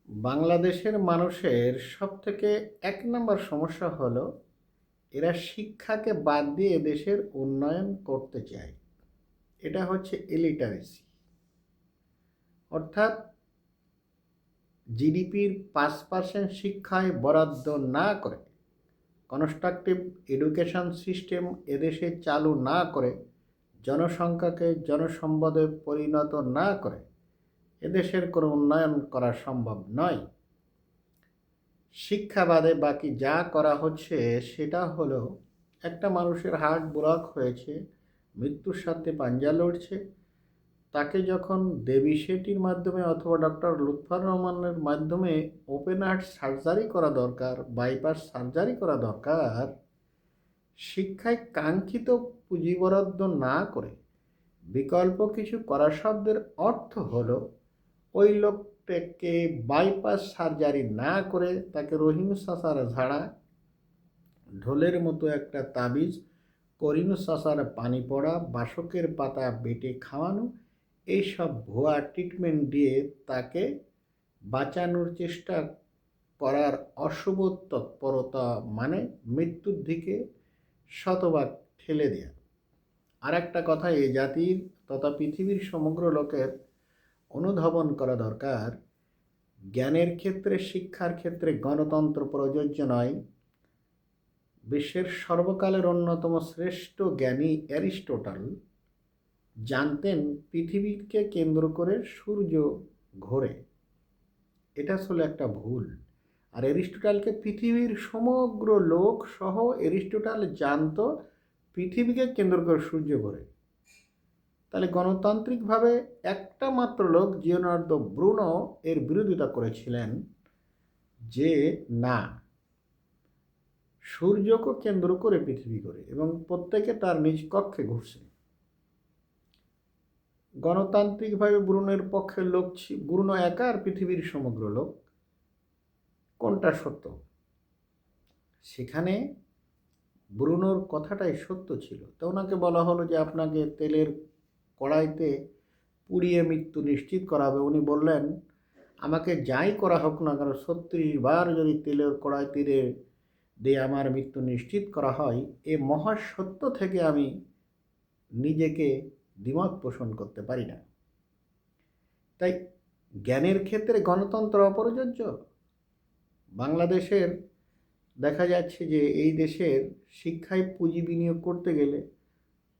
বাংলাদেশের মানুষের সবথেকে এক নম্বর সমস্যা হলো এরা শিক্ষাকে বাদ দিয়ে দেশের উন্নয়ন করতে চায়। এটা হচ্ছে ইলিটারেসি, অর্থাৎ জিডিপির 5% শিক্ষায় বরাদ্দ না করে, কনস্ট্রাকটিভ এডুকেশন সিস্টেম এদেশে চালু না করে, জনসংখ্যাকে জনসম্পদে পরিণত না করে এদেশের কোনো উন্নয়ন করা সম্ভব নয়। শিক্ষা বাদে বাকি যা করা হচ্ছে সেটা হলো, একটা মানুষের হার্ট ব্লক হয়েছে, মৃত্যুর সাথে পাঞ্জা লড়ছে, তাকে যখন দেবী শেঠির মাধ্যমে অথবা ডক্টর লুৎফর রহমানের মাধ্যমে ওপেন হার্ট সার্জারি করা দরকার, বাইপাস সার্জারি করা দরকার, শিক্ষায় কাঙ্ক্ষিত পুঁজি বরাদ্দ না করে বিকল্প কিছু করা শব্দের অর্থ হলো ওই লোকটাকে বাইপাস সার্জারি না করে তাকে রহিম চাচার ঝাড়া, ঢোলের মতো একটা তাবিজ, করিম চাচার পানি পড়া, বাসকের পাতা বেটে খাওয়ানো, এইসব ভুয়া ট্রিটমেন্ট দিয়ে তাকে বাঁচানোর চেষ্টা করার অশুভ তৎপরতা, মানে মৃত্যুর দিকে শতভাগ ঠেলে দেয়া। আর একটা কথা এই জাতির তথা পৃথিবীর সমগ্র লোকের অনুধাবন করা দরকার, জ্ঞানের ক্ষেত্রে, শিক্ষার ক্ষেত্রে গণতন্ত্র প্রযোজ্য নয়। বিশ্বের সর্বকালের অন্যতম শ্রেষ্ঠ জ্ঞানী অ্যারিস্টটল জানতেন পৃথিবীকে কেন্দ্র করে সূর্য ঘোরে। এটা আসলে একটা ভুল। আর অ্যারিস্টটলকে পৃথিবীর সমগ্র লোক সহ অ্যারিস্টটল জানতো পৃথিবীকে কেন্দ্র করে সূর্য ঘোরে। তাহলে গণতান্ত্রিকভাবে একটা মাত্র লোক লিওনার্দো ব্রুনো এর বিরোধিতা করেছিলেন যে না, সূর্যকে কেন্দ্র করে পৃথিবী ঘোরে এবং প্রত্যেকে তার নিজ কক্ষে ঘুরছে। গণতান্ত্রিকভাবে ব্রুনোর পক্ষের লোক, ব্রুনো একা আর পৃথিবীর সমগ্র লোক, কোনটা সত্য? সেখানে ব্রুনোর কথাটাই সত্য ছিল। তো ওনাকে বলা হলো যে আপনাকে তেলের কড়াইতে পুড়িয়ে মৃত্যু নিশ্চিত করা হবে। উনি বললেন, আমাকে যাই করা হোক না কেন 36 বার যদি তেলের কড়াই তীরে দিয়ে আমার মৃত্যু নিশ্চিত করা হয়, এ মহাসত্য থেকে আমি নিজেকে দ্বিমত পোষণ করতে পারি না। তাই জ্ঞানের ক্ষেত্রে গণতন্ত্র অপরিহার্য। বাংলাদেশের দেখা যাচ্ছে যে এই দেশের শিক্ষায় পুঁজি বিনিয়োগ করতে গেলে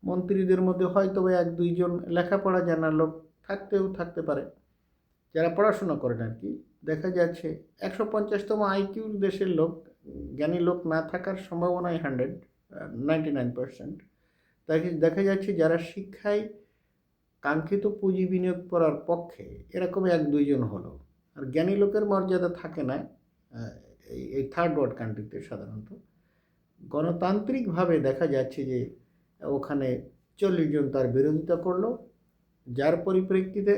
মন্ত্রীদের মধ্যে হয়তো এক দুইজন লেখাপড়া জানা লোক থাকতে পারে, যারা পড়াশোনা করেন আর কি। দেখা যাচ্ছে 150তম আইকিউর দেশের লোক, জ্ঞানী লোক না থাকার সম্ভাবনাই 99%। তাই দেখা যাচ্ছে যারা শিক্ষায় কাঙ্ক্ষিত পুঁজি বিনিয়োগ করার পক্ষে এরকম এক দুইজন হলো। আর জ্ঞানী লোকের মর্যাদা থাকে না এই থার্ড ওয়ার্ল্ড কান্ট্রিতে। সাধারণত গণতান্ত্রিকভাবে দেখা যাচ্ছে যে ওখানে 40 জন তার বিরোধিতা করলো, যার পরিপ্রেক্ষিতে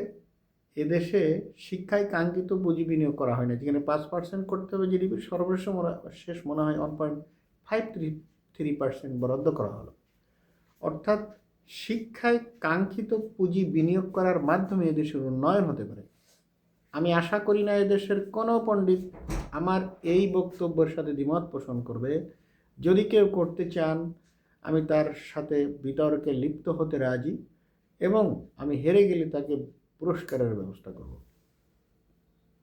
এদেশে শিক্ষায় কাঙ্ক্ষিত পুঁজি বিনিয়োগ করা হয় না। যেখানে 5% করতে হবে জিডিপির, সর্বশেষ মনে হয় 1.53% বরাদ্দ করা হলো। অর্থাৎ শিক্ষায় কাঙ্ক্ষিত পুঁজি বিনিয়োগ করার মাধ্যমে এদেশের উন্নয়ন হতে পারে। আমি আশা করি না এদেশের কোনো পণ্ডিত আমার এই বক্তব্যের সাথে দ্বিমত পোষণ করবে। যদি কেউ করতে চান, আমি তার সাথে বিতর্কে লিপ্ত হতে রাজি এবং আমি হেরে গেলে তাকে পুরস্কারের ব্যবস্থা করব।